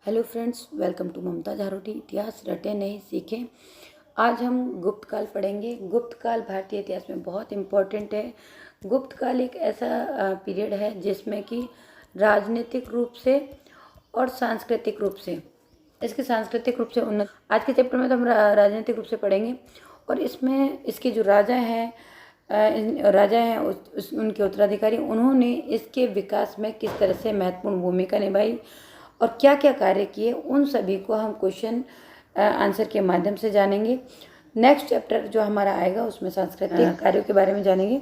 Hello friends, welcome to ममता झारोटी। इतिहास रटे नहीं सीखें। आज हम गुप्त काल पढ़ेंगे। गुप्त काल भारतीय इतिहास में बहुत इम्पोर्टेंट है। गुप्त काल एक ऐसा पीरियड है जिसमें कि राजनीतिक रूप से और सांस्कृतिक रूप से इसके सांस्कृतिक रूप से उन्नत। आज के चैप्टर में तो हम राजनीतिक रूप से पढ़ेंगे और इसमें इसके जो राजा हैं उनके उत्तराधिकारी, उन्होंने इसके विकास में किस तरह से महत्वपूर्ण भूमिका निभाई और क्या क्या कार्य किए, उन सभी को हम क्वेश्चन आंसर के माध्यम से जानेंगे। नेक्स्ट चैप्टर जो हमारा आएगा उसमें सांस्कृतिक कार्यों के बारे में जानेंगे।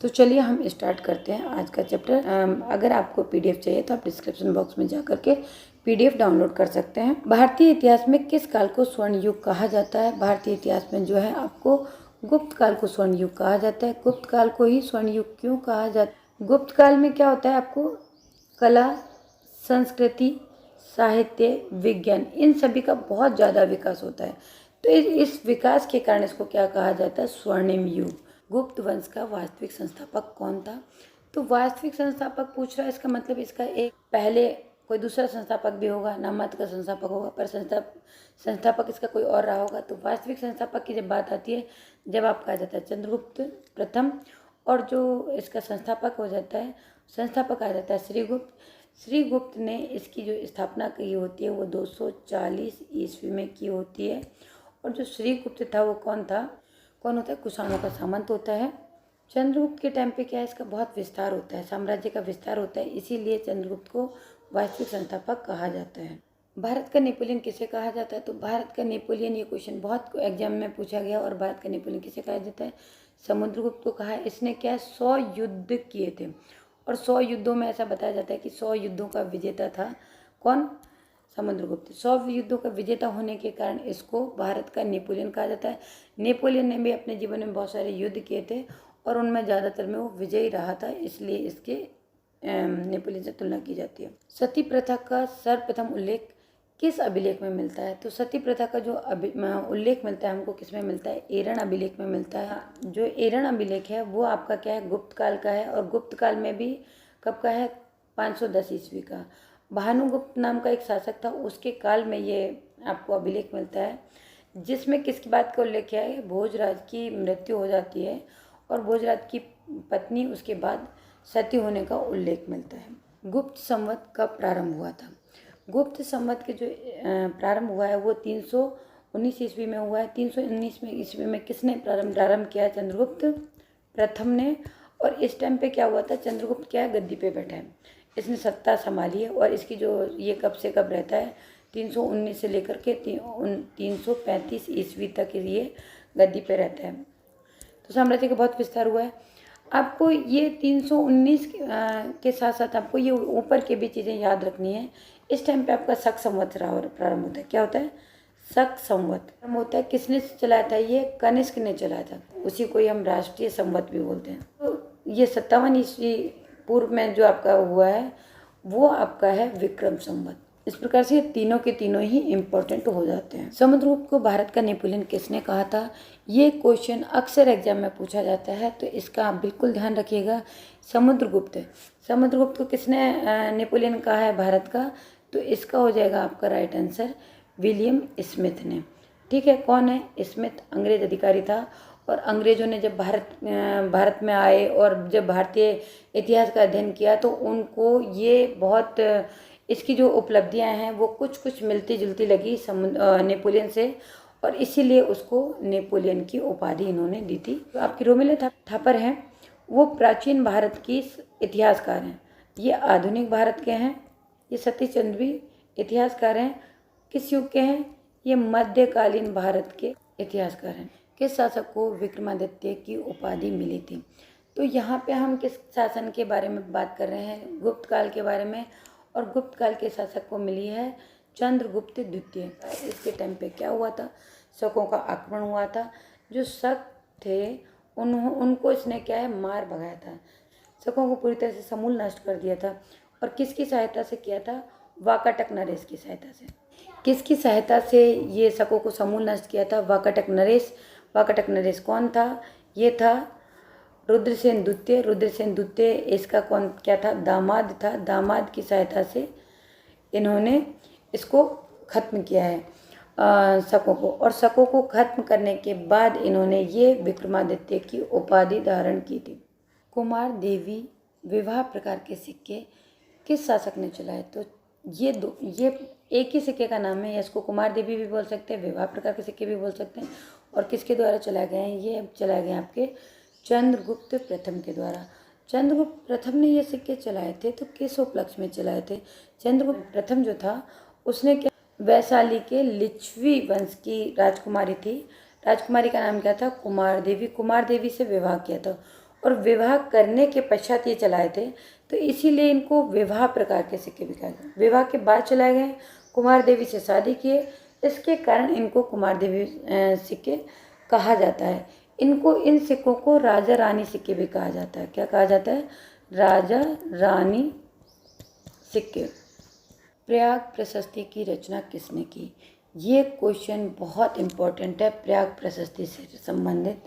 तो चलिए हम स्टार्ट करते हैं आज का चैप्टर। अगर आपको पीडीएफ चाहिए तो आप डिस्क्रिप्शन बॉक्स में जा करके पीडीएफ डाउनलोड कर सकते हैं। भारतीय इतिहास में किस काल को स्वर्ण युग कहा जाता है? भारतीय इतिहास में जो है आपको गुप्त काल को स्वर्ण युग कहा जाता है। गुप्त काल को ही स्वर्ण युग क्यों कहा जाता है? गुप्त काल में क्या होता है, आपको कला, संस्कृति, साहित्य, विज्ञान, इन सभी का बहुत ज़्यादा विकास होता है। तो इस विकास के कारण इसको क्या कहा जाता है? स्वर्णिम युग। गुप्त वंश का वास्तविक संस्थापक कौन था? तो वास्तविक संस्थापक पूछ रहा है, इसका मतलब इसका एक पहले कोई दूसरा संस्थापक भी होगा, नाममात्र का संस्थापक होगा, पर संस्थापक इसका कोई और रहा होगा। तो वास्तविक संस्थापक की जब बात आती है, जब आप कहा जाता है चंद्रगुप्त प्रथम, और जो इसका संस्थापक हो जाता है, संस्थापक आ जाता है श्रीगुप्त। श्रीगुप्त ने इसकी जो स्थापना की होती है वो 240 ईस्वी में की होती है। और जो श्रीगुप्त था वो कौन होता है? कुषाणों का सामंत होता है। चंद्रगुप्त के टाइम पे क्या है, इसका बहुत विस्तार होता है, साम्राज्य का विस्तार होता है, इसीलिए चंद्रगुप्त को वास्तविक संस्थापक कहा जाता है। भारत का नेपोलियन किसे कहा जाता है? तो भारत का नेपोलियन, ये क्वेश्चन बहुत एग्जाम में पूछा गया। और भारत का नेपोलियन किसे कहा जाता है? समुद्रगुप्त को कहा है। इसने क्या 100 युद्ध किए थे और 100 युद्धों में ऐसा बताया जाता है कि 100 युद्धों का विजेता था कौन? समुद्रगुप्त। 100 युद्धों का विजेता होने के कारण इसको भारत का नेपोलियन कहा जाता है। नेपोलियन ने भी अपने जीवन में बहुत सारे युद्ध किए थे और उनमें ज़्यादातर में वो विजयी रहा था, इसलिए इसके नेपोलियन से तुलना की जाती है। सती प्रथा का सर्वप्रथम उल्लेख किस अभिलेख में मिलता है? तो सती प्रथा का जो उल्लेख मिलता है हमको, किस में मिलता है? एरण अभिलेख में मिलता है। जो एरण अभिलेख है वो आपका क्या है? गुप्त काल का है। और गुप्त काल में भी कब का है? 510 ईस्वी का। भानुगुप्त नाम का एक शासक था, उसके काल में ये आपको अभिलेख मिलता है, जिसमें किसकी बात का उल्लेख किया है? भोजराज की मृत्यु हो जाती है और भोजराज की पत्नी उसके बाद सती होने का उल्लेख मिलता है। गुप्त संवत कब प्रारंभ हुआ था? गुप्त संवत के जो प्रारंभ हुआ है वो 319 ईस्वी में हुआ है। 319 में ईस्वी में किसने प्रारंभ किया? चंद्रगुप्त प्रथम ने। और इस टाइम पे क्या हुआ था? चंद्रगुप्त क्या है? गद्दी पे बैठा है, इसने सत्ता संभाली है। और इसकी जो ये कब से कब रहता है? 319 से लेकर के 335 ईस्वी तक ये गद्दी पे रहता है। तो साम्राज्य का बहुत विस्तार हुआ है। आपको ये 319 के साथ साथ आपको ये ऊपर के भी चीज़ें याद रखनी है। इस टाइम पे आपका शक संवत प्रारंभ होता है। क्या होता है? शक संवत प्रारंभ होता है। किसने चलाया था? ये कनिष्क ने चलाया था, उसी को ही हम राष्ट्रीय संवत भी बोलते हैं। तो ये 57 ईस्वी पूर्व में जो आपका हुआ है वो आपका है विक्रम संवत। इस प्रकार से तीनों के तीनों ही इम्पोर्टेंट हो जाते हैं। समुद्रगुप्त को भारत का नेपोलियन किसने कहा था? ये क्वेश्चन अक्सर एग्जाम में पूछा जाता है, तो इसका आप बिल्कुल ध्यान रखिएगा। समुद्रगुप्त को किसने नेपोलियन कहा है भारत का? तो इसका हो जाएगा आपका राइट आंसर विलियम स्मिथ ने। ठीक है, कौन है? स्मिथ अंग्रेज अधिकारी था। और अंग्रेजों ने जब भारत में आए और जब भारतीय इतिहास का अध्ययन किया तो उनको ये बहुत इसकी जो उपलब्धियां हैं वो कुछ कुछ मिलती जुलती लगी नेपोलियन से, और इसीलिए उसको नेपोलियन की उपाधि इन्होंने दी थी। तो आपकी रोमिला थापर हैं, वो प्राचीन भारत की इतिहासकार हैं। ये आधुनिक भारत के हैं। ये सतीश चंद्र भी इतिहासकार हैं। किस युग के हैं? ये मध्यकालीन भारत के इतिहासकार हैं। किस शासक को विक्रमादित्य की उपाधि मिली थी? तो यहाँ पे हम किस शासन के बारे में बात कर रहे हैं? गुप्त काल के बारे में। और गुप्त काल के शासक को मिली है चंद्रगुप्त द्वितीय। इसके टाइम पे क्या हुआ था? शकों का आक्रमण हुआ था। जो शक थे उनको इसने क्या है? मार भगाया था। शकों को पूरी तरह से समूल नष्ट कर दिया था। और किसकी सहायता से किया था? वाकाटक नरेश की सहायता से। किसकी सहायता से ये शकों को समूल नष्ट किया था? वाकाटक नरेश। वाकाटक नरेश कौन था? ये था रुद्रसेन द्वितीय। रुद्रसेन द्वितीय इसका क्या था? दामाद था। दामाद की सहायता से इन्होंने इसको खत्म किया है शकों को। और शकों को खत्म करने के बाद इन्होंने ये विक्रमादित्य की उपाधि धारण की थी। कुमार देवी विवाह प्रकार के सिक्के किस शासक ने चलाए? तो ये एक ही सिक्के का नाम है, या इसको कुमार देवी भी बोल सकते हैं, विवाह प्रकार के सिक्के भी बोल सकते हैं। और किसके द्वारा चलाए गए हैं? ये चलाए गए आपके चंद्रगुप्त प्रथम के द्वारा। चंद्रगुप्त प्रथम ने ये सिक्के चलाए थे, तो किस उपलक्ष्य में चलाए थे? चंद्रगुप्त प्रथम जो था उसने क्या, वैशाली के लिच्छवी वंश की राजकुमारी थी, राजकुमारी का नाम क्या था? कुमार देवी। कुमार देवी से विवाह किया था और विवाह करने के पश्चात ये चलाए थे, तो इसीलिए इनको विवाह प्रकार के सिक्के भी कहा गया। विवाह के बाद चलाए गए, कुमार देवी से शादी किए, इसके कारण इनको कुमार देवी सिक्के कहा जाता है। इन सिक्कों को राजा रानी सिक्के भी कहा जाता है। क्या कहा जाता है? राजा रानी सिक्के। प्रयाग प्रशस्ति की रचना किसने की? ये क्वेश्चन बहुत इम्पोर्टेंट है प्रयाग प्रशस्ति से संबंधित।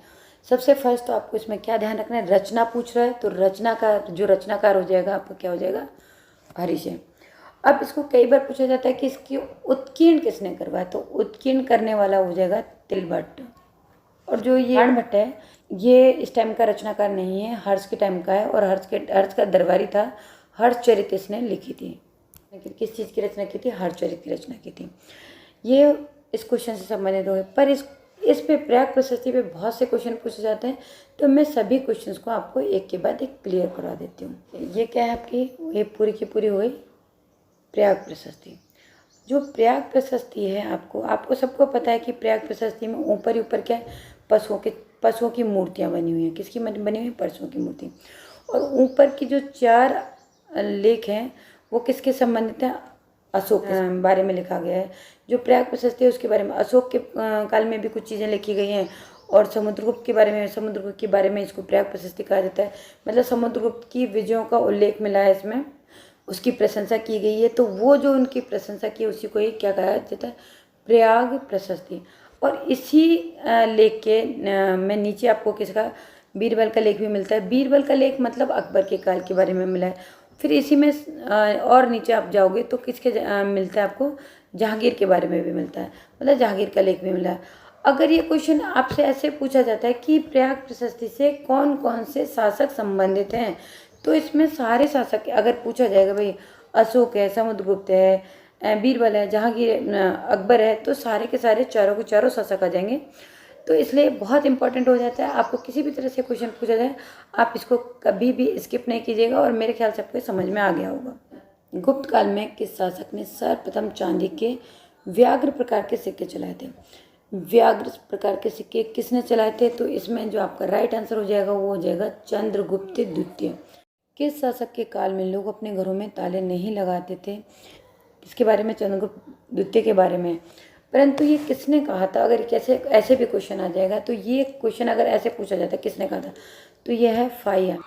सबसे फर्स्ट तो आपको इसमें क्या ध्यान रखना है, रचना पूछ रहा है तो जो रचनाकार हो जाएगा आपको क्या हो जाएगा? हरिशय। अब इसको कई बार पूछा जाता है कि इसकी उत्कीर्ण किसने करवाया, तो उत्कीर्ण करने वाला हो जाएगा तिलभट्ट। और जो ये बाणभट्ट है ये इस टाइम का रचनाकार नहीं है, हर्ष के टाइम का है, और हर्ष का दरबारी था। हर्षचरित इसने लिखी थी। किस चीज़ की रचना की थी? हर्षचरित की रचना की थी। ये इस क्वेश्चन से संबंधित हो गए। पर इस पे प्रयाग प्रशस्ति पे बहुत से क्वेश्चन पूछे जाते हैं, तो मैं सभी क्वेश्चंस को आपको एक के बाद एक क्लियर करवा देती हूँ। ये क्या है आपकी? ये पूरी की पूरी हुई प्रयाग प्रशस्ति। जो प्रयाग प्रशस्ति है, आपको सबको पता है कि प्रयाग प्रशस्ति में ऊपर ही ऊपर क्या है? पशुओं की मूर्तियाँ बनी हुई हैं। किसकी बनी हुई? पशुओं की मूर्ति। और ऊपर की जो 4 लेख हैं वो किसके संबंधित हैं? अशोक के बारे में लिखा गया है। जो प्रयाग प्रशस्ति है उसके बारे में अशोक के काल में भी कुछ चीज़ें लिखी गई हैं, और समुद्रगुप्त के बारे में इसको प्रयाग प्रशस्ति कहा जाता है। मतलब समुद्रगुप्त की विजयों का उल्लेख मिला है इसमें, उसकी प्रशंसा की गई है, तो वो जो उनकी प्रशंसा की उसी को ही क्या कहा जाता है? प्रयाग प्रशस्ति। और इसी लेख के में नीचे आपको किसका? बीरबल का लेख भी मिलता है। बीरबल का लेख मतलब अकबर के काल के बारे में मिला है। फिर इसी में और नीचे आप जाओगे तो किसके मिलता है आपको? जहांगीर के बारे में भी मिलता है, मतलब जहांगीर का लेख भी मिला है। अगर ये क्वेश्चन आपसे ऐसे पूछा जाता है कि प्रयाग प्रशस्ति से कौन कौन से शासक संबंधित हैं, तो इसमें सारे शासक अगर पूछा जाएगा, भाई अशोक है, समुद्रगुप्त है, बीरबल है, जहांगीर, अकबर है, तो सारे के सारे चारों के चारों शासक आ जाएंगे। तो इसलिए बहुत इंपॉर्टेंट हो जाता है। आपको किसी भी तरह से क्वेश्चन पूछा जाए आप इसको कभी भी स्किप नहीं कीजिएगा, और मेरे ख्याल से आपको समझ में आ गया होगा। गुप्त काल में किस शासक ने सर्वप्रथम चांदी के व्याघ्र प्रकार के सिक्के चलाए थे? व्याघ्र प्रकार के सिक्के किसने चलाए थे? तो इसमें जो आपका राइट आंसर हो जाएगा वो हो जाएगा चंद्रगुप्त द्वितीय। किस शासक के काल में लोग अपने घरों में ताले नहीं लगाते थे? किसके बारे में? चंद्रगुप्त द्वितीय के बारे में। परंतु ये किसने कहा था? अगर कैसे ऐसे भी क्वेश्चन आ जाएगा, तो ये क्वेश्चन अगर ऐसे पूछा जाता है किसने कहा था, तो ये है फाहियान।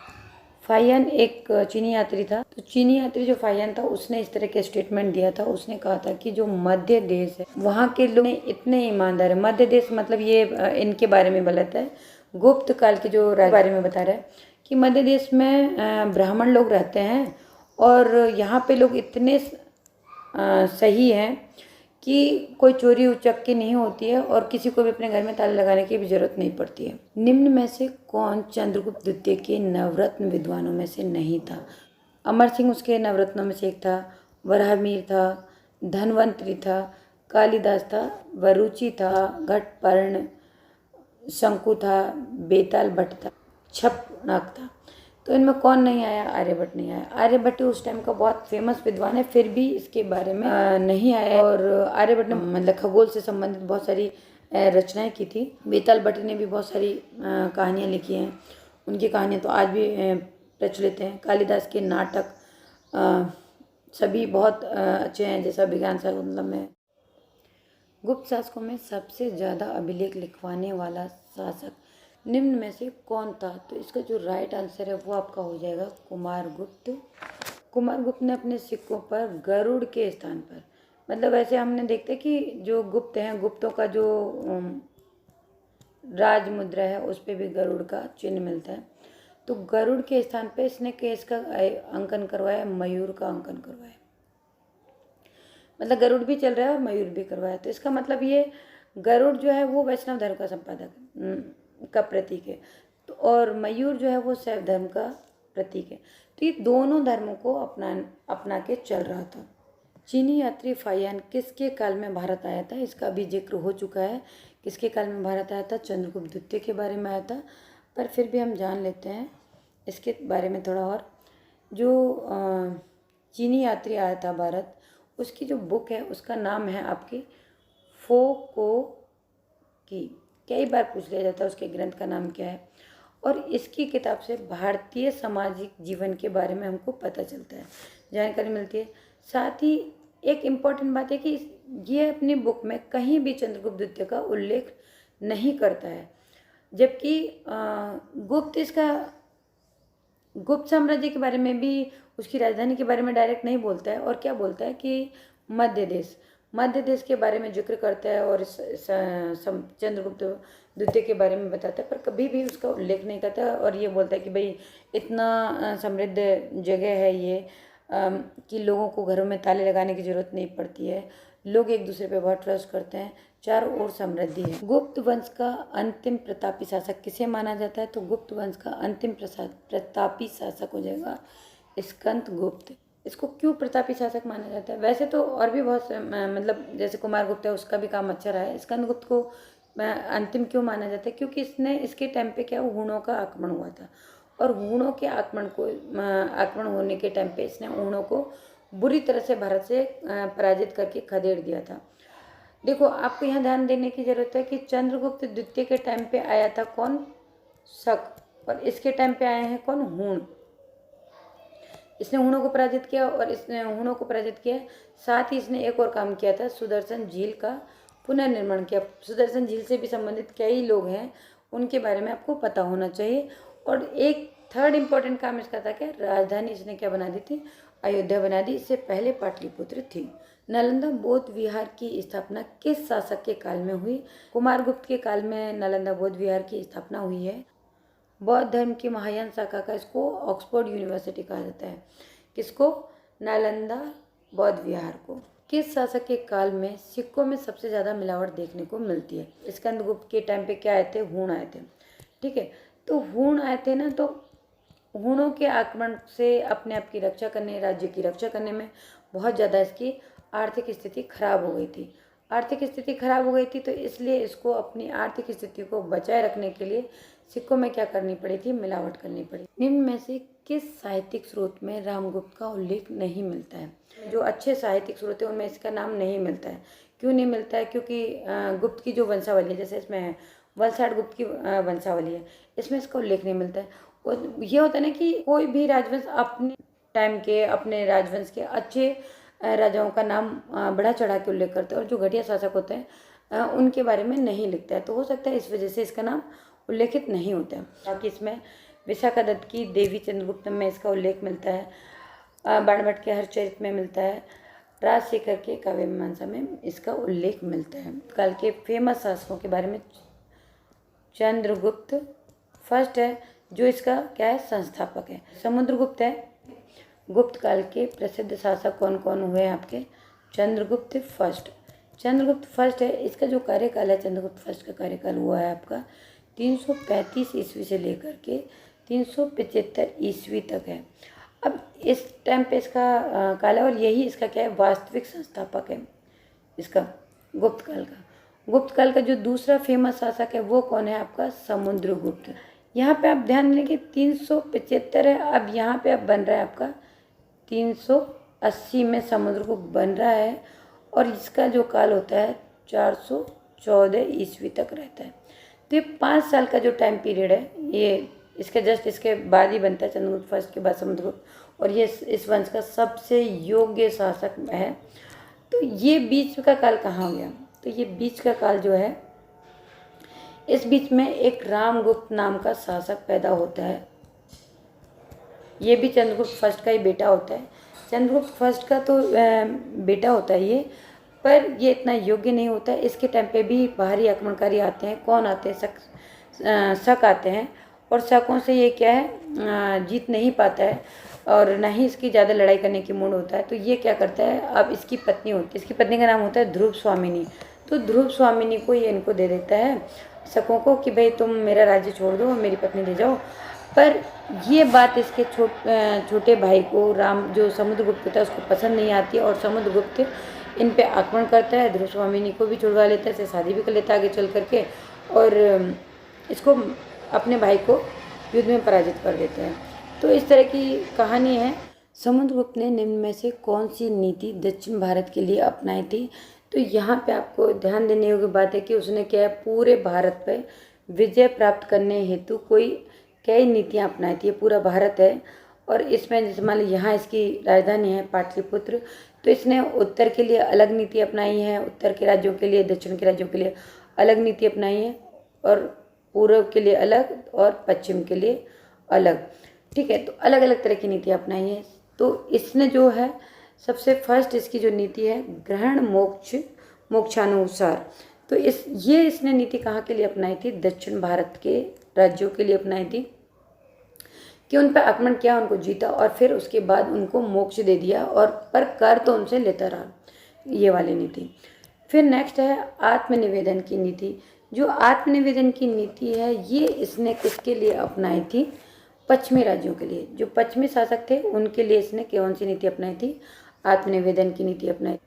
फाहियान एक चीनी यात्री था। तो चीनी यात्री जो फाहियान था उसने इस तरह के स्टेटमेंट दिया था। उसने कहा था कि जो मध्य देश है वहाँ के लोग इतने ईमानदार है। मध्य देश मतलब ये इनके बारे में गलत है, गुप्त काल के जो बारे में बता रहा है कि मध्य देश में ब्राह्मण लोग रहते हैं, और यहाँ पे लोग इतने सही हैं कि कोई चोरी उचक्की नहीं होती है, और किसी को भी अपने घर में ताले लगाने की भी जरूरत नहीं पड़ती है। निम्न में से कौन चंद्रगुप्त द्वितीय के नवरत्न विद्वानों में से नहीं था? अमर सिंह उसके नवरत्नों में से एक था, वराहमिहिर था, धन्वंतरि था, कालिदास था, वरुचि था, घटपर्ण, शंकु था, बेताल भट्ट था, छपनाक था। तो इनमें कौन नहीं आया? आर्यभट्ट नहीं आया। आर्यभट्ट उस टाइम का बहुत फेमस विद्वान है, फिर भी इसके बारे में नहीं आया। और आर्यभट्ट ने मतलब खगोल से संबंधित बहुत सारी रचनाएं की थी। बेताल भट्ट ने भी बहुत सारी कहानियाँ लिखी हैं, उनकी कहानियाँ तो आज भी प्रचलित हैं। कालिदास के नाटक सभी बहुत अच्छे हैं, जैसा विज्ञान शाकुंतलम में। गुप्त शासकों में सबसे ज़्यादा अभिलेख लिखवाने वाला शासक निम्न में से कौन था? तो इसका जो राइट आंसर है वो आपका हो जाएगा कुमारगुप्त। कुमारगुप्त ने अपने सिक्कों पर गरुड़ के स्थान पर, मतलब ऐसे हमने देखते कि जो गुप्त हैं, गुप्तों का जो राज मुद्रा है उस पर भी गरुड़ का चिन्ह मिलता है। तो गरुड़ के स्थान पर इसने किसका अंकन करवाया? मयूर का अंकन करवाया। मतलब गरुड़ भी चल रहा है और मयूर भी करवाया। तो इसका मतलब ये गरुड़ जो है वो वैष्णव धर्म का संपादक का प्रतीक है, तो और मयूर जो है वो शैव धर्म का प्रतीक है। तो ये दोनों धर्मों को अपना के चल रहा था। चीनी यात्री फाहियान किसके काल में भारत आया था, इसका भी जिक्र हो चुका है। किसके काल में भारत आया था? चंद्रगुप्त द्वितीय के बारे में आया था, पर फिर भी हम जान लेते हैं इसके बारे में थोड़ा और। जो चीनी यात्री आया था भारत, उसकी जो बुक है उसका नाम है आपकी फो को की। कई बार पूछ लिया जाता है उसके ग्रंथ का नाम क्या है, और इसकी किताब से भारतीय सामाजिक जीवन के बारे में हमको पता चलता है, जानकारी मिलती है। साथ ही एक इम्पॉर्टेंट बात है कि ये अपनी बुक में कहीं भी चंद्रगुप्त द्वितीय का उल्लेख नहीं करता है, जबकि गुप्त साम्राज्य के बारे में भी, उसकी राजधानी के बारे में डायरेक्ट नहीं बोलता है। और क्या बोलता है कि मध्य देश के बारे में जिक्र करता है और चंद्रगुप्त द्वितीय के बारे में बताता है, पर कभी भी उसका उल्लेख नहीं करता। और ये बोलता है कि भाई इतना समृद्ध जगह है ये, कि लोगों को घरों में ताले लगाने की जरूरत नहीं पड़ती है, लोग एक दूसरे पे बहुत ट्रस्ट करते हैं, चारों ओर समृद्धि है। गुप्त वंश का अंतिम प्रतापी शासक किसे माना जाता है? तो गुप्त वंश का अंतिम प्रतापी शासक हो जाएगा स्कंदगुप्त। इसको क्यों प्रतापी शासक माना जाता है? वैसे तो और भी बहुत मतलब जैसे कुमारगुप्त है, उसका भी काम अच्छा रहा है। स्कंदगुप्त को अंतिम क्यों माना जाता है? क्योंकि इसके टाइम पे क्या हूणों का आक्रमण हुआ था, और हूणों के आक्रमण होने के टाइम पे इसने हूणों को बुरी तरह से भारत से पराजित करके खदेड़ दिया था। देखो, आपको यहाँ ध्यान देने की जरूरत है कि चंद्रगुप्त द्वितीय के टाइम पे आया था कौन? शक। और इसके टाइम पे आए हैं कौन? हूण। इसने हूणों को पराजित किया, और इसने हूणों को पराजित किया, साथ ही इसने एक और काम किया था, सुदर्शन झील का पुनर्निर्माण किया। सुदर्शन झील से भी संबंधित कई लोग हैं, उनके बारे में आपको पता होना चाहिए। और एक थर्ड इम्पोर्टेंट काम इसका था क्या? राजधानी इसने क्या बना दी थी? अयोध्या बना दी। इससे पहले पाटलिपुत्र थी। नालंदा बौद्ध विहार की स्थापना किस शासक के काल में हुई? कुमारगुप्त के काल में नालंदा बौद्ध विहार की स्थापना हुई है। बौद्ध धर्म की महायान शाखा का इसको ऑक्सफोर्ड यूनिवर्सिटी कहा जाता है। किसको? नालंदा बौद्ध विहार को। किस शासक के काल में सिक्कों में सबसे ज़्यादा मिलावट देखने को मिलती है? स्कंदगुप्त के टाइम पे क्या आए थे? हूण आए थे। ठीक है, तो हूण आए थे ना, तो हूणों के आक्रमण से अपने आप की रक्षा करने, राज्य की रक्षा करने में बहुत ज़्यादा इसकी आर्थिक स्थिति खराब हो गई थी। आर्थिक स्थिति खराब हो गई थी, तो इसलिए इसको अपनी आर्थिक स्थिति को बचाए रखने के लिए सिक्कों में क्या करनी पड़ी थी? मिलावट करनी पड़ी। निम्न में से किस साहित्यिक स्रोत में रामगुप्त का उल्लेख नहीं मिलता है? जो अच्छे साहित्यिक स्रोत है उनमें इसका नाम नहीं मिलता है। क्यों नहीं मिलता है? क्योंकि गुप्त की जो वंशावली है, जैसे इसमें है वलसाड गुप्त की वंशावली है, इसमें इसका उल्लेख नहीं मिलता है। और ये होता है ना कि कोई भी राजवंश अपने टाइम के, अपने राजवंश के अच्छे राजाओं का नाम बढ़ा चढ़ा के उल्लेख करते हैं, और जो घटिया शासक होते हैं उनके बारे में नहीं लिखता है। तो हो सकता है इस वजह से इसका नाम उल्लेखित नहीं होता है। बाकी इसमें विशाखादत्त की देवी चंद्रगुप्त में इसका उल्लेख मिलता है, बाणभट्ट के हरचरित में मिलता है, राजशेखर के काव्य मीमांसा में इसका उल्लेख मिलता है। काल के फेमस शासकों के बारे में चंद्रगुप्त फर्स्ट है, जो इसका क्या है? संस्थापक है। समुद्रगुप्त है। गुप्त काल के प्रसिद्ध शासक कौन कौन हुए हैं आपके? चंद्रगुप्त फर्स्ट है। इसका जो कार्यकाल है, चंद्रगुप्त फर्स्ट का कार्यकाल हुआ है आपका 335 ईस्वी से लेकर के 375 ईस्वी तक है। अब इस टाइम पे इसका काल है, और यही इसका क्या है? वास्तविक संस्थापक है इसका गुप्त काल का जो दूसरा फेमस शासक है वो कौन है आपका? समुद्रगुप्त। यहाँ पे आप ध्यान दें कि 375 है, अब यहाँ पे अब बन रहा है आपका 380 में समुद्रगुप्त बन रहा है, और इसका जो काल होता है 414 ईस्वी तक रहता है। तो ये 5 साल का जो टाइम पीरियड है, ये इसके बाद ही बनता है चंद्रगुप्त फर्स्ट के बाद समुद्रगुप्त, और ये इस वंश का सबसे योग्य शासक है। तो ये बीच का काल कहाँ हो गया? तो ये बीच का काल जो है, इस बीच में एक रामगुप्त नाम का शासक पैदा होता है। ये भी चंद्रगुप्त फर्स्ट का ही बेटा होता है। चंद्रगुप्त फर्स्ट का तो बेटा होता है ये, पर ये इतना योग्य नहीं होता है। इसके टाइम पे भी बाहरी आक्रमणकारी आते हैं। कौन आते हैं? शक आते हैं, और शकों से ये क्या है? जीत नहीं पाता है। और ना ही इसकी ज़्यादा लड़ाई करने की मूड होता है। तो ये क्या करता है, अब इसकी पत्नी होती है, इसकी पत्नी का नाम होता है ध्रुव स्वामिनी। तो ध्रुव स्वामिनी को ये इनको दे देता है शकों को कि भाई तुम मेरा राज्य छोड़ दो और मेरी पत्नी ले जाओ। पर ये बात इसके छोटे भाई को, राम जो समुद्रगुप्त था, उसको पसंद नहीं आती और समुद्रगुप्त इन पे आक्रमण करता है। ध्रुव स्वामिनी को भी छुड़वा लेता है, इससे शादी भी कर लेता है आगे चल करके, और इसको अपने भाई को युद्ध में पराजित कर देता है। तो इस तरह की कहानी है। समुद्रगुप्त ने निम्न में से कौन सी नीति दक्षिण भारत के लिए अपनाई थी? तो यहाँ पे आपको ध्यान देने योग्य बात है कि उसने क्या है, पूरे भारत पे विजय प्राप्त करने हेतु कई नीतियाँ अपनाई थी। ये पूरा भारत है और इसमें जैसे मान लो यहाँ इसकी राजधानी है पाटलिपुत्र, तो इसने उत्तर के लिए अलग नीति अपनाई है, उत्तर के राज्यों के लिए, दक्षिण के राज्यों के लिए अलग नीति अपनाई है, और पूर्व के लिए अलग और पश्चिम के लिए अलग। ठीक है, तो अलग अलग तरह की नीति अपनाई है। तो इसने जो है सबसे फर्स्ट इसकी जो नीति है ग्रहण मोक्षानुसार। तो इसने नीति कहाँ के लिए अपनाई थी? दक्षिण भारत के राज्यों के लिए अपनाई थी कि उन पर आक्रमण किया, उनको जीता और फिर उसके बाद उनको मोक्ष दे दिया, और पर कर तो उनसे लेता रहा, ये वाली नीति। फिर नेक्स्ट है आत्मनिवेदन की नीति। जो आत्मनिवेदन की नीति है ये इसने किसके लिए अपनाई थी? पश्चिमी राज्यों के लिए। जो पश्चिमी शासक थे उनके लिए इसने कौन सी नीति अपनाई थी? आत्मनिवेदन की नीति अपनाई।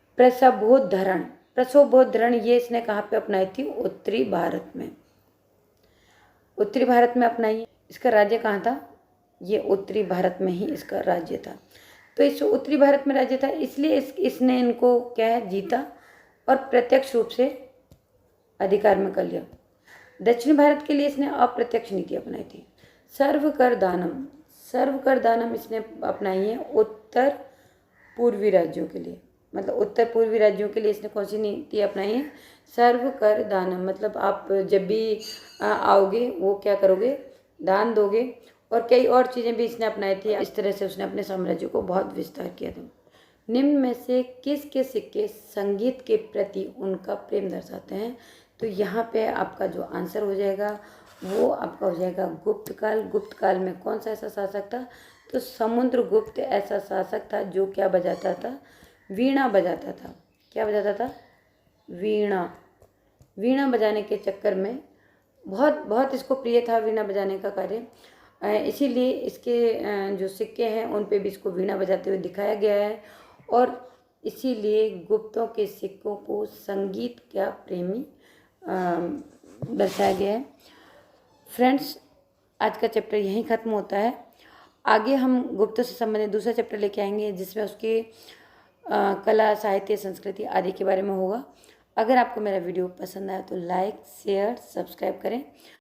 प्रसवोद्धरण ये इसने कहाँ पे अपनाई थी? उत्तरी भारत में। उत्तरी भारत में अपनाई। इसका राज्य कहाँ था? ये उत्तरी भारत में ही इसका राज्य था। तो इस उत्तरी भारत में राज्य था, इसलिए इसने इनको क्या है, जीता और प्रत्यक्ष रूप से अधिकार में कर लिया। दक्षिण भारत के लिए इसने अप्रत्यक्ष नीति अपनाई थी। सर्व कर दानम इसने अपनाई है उत्तर पूर्वी राज्यों के लिए। मतलब उत्तर पूर्वी राज्यों के लिए इसने कौन सी नीति अपनाई है? सर्व कर दानम। मतलब आप जब भी आओगे वो क्या करोगे? दान दोगे। और कई और चीज़ें भी इसने अपनाई थी। इस तरह से उसने अपने साम्राज्य को बहुत विस्तार किया था। निम्न में से किसके सिक्के संगीत के प्रति उनका प्रेम दर्शाते हैं? तो यहाँ पे आपका जो आंसर हो जाएगा वो आपका हो जाएगा गुप्त काल। गुप्त काल में कौन सा ऐसा शासक था? तो समुद्रगुप्त ऐसा शासक था जो क्या बजाता था? वीणा बजाता था। क्या बजाता था? वीणा बजाने के चक्कर में बहुत बहुत इसको प्रिय था वीणा बजाने का कार्य। इसीलिए इसके जो सिक्के हैं उन पे भी इसको वीणा बजाते हुए दिखाया गया है, और इसीलिए गुप्तों के सिक्कों को संगीत का प्रेमी दर्शाया गया है। फ्रेंड्स, आज का चैप्टर यहीं ख़त्म होता है। आगे हम गुप्तों से संबंधित दूसरा चैप्टर लेके आएंगे जिसमें उसकी कला, साहित्य, संस्कृति आदि के बारे में होगा। अगर आपको मेरा वीडियो पसंद आया तो लाइक, शेयर, सब्सक्राइब करें।